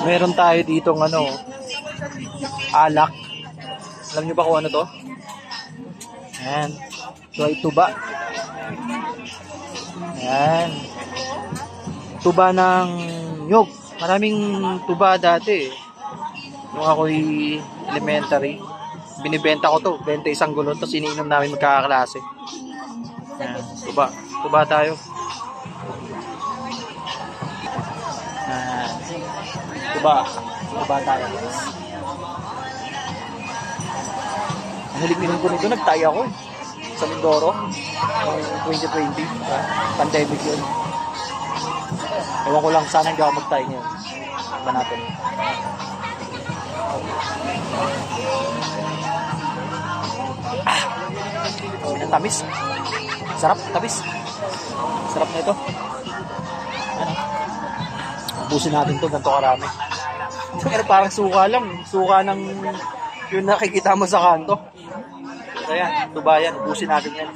Meron tayo dito ng ano, alak. Alam nyo ba kung ano to? Ayan. So ay tuba. Ayan. Tuba ng nyug. Maraming tuba dati. Nung ako'y elementary, binibenta ko to. 21 gulon. Tapos iniinom namin magkakaklase. Ayan. Tuba. Tuba tayo. Ayan. Tuba. Tuba tayo. Ang huling-inom ko nito, nagtaya ako sa Mindoro noong 2020. Pandemic yun. Ewan ko lang, sana hindi ako mag-tie ngayon. Ba natin. Ang tamis. Sarap, tamis. Sarap na ito. Ano? Ubusin natin ito, ganito karami. Pero parang suka lang. Suka ng yun nakikita mo sa kanto. Kaya, tubayan. Ubusin natin yan.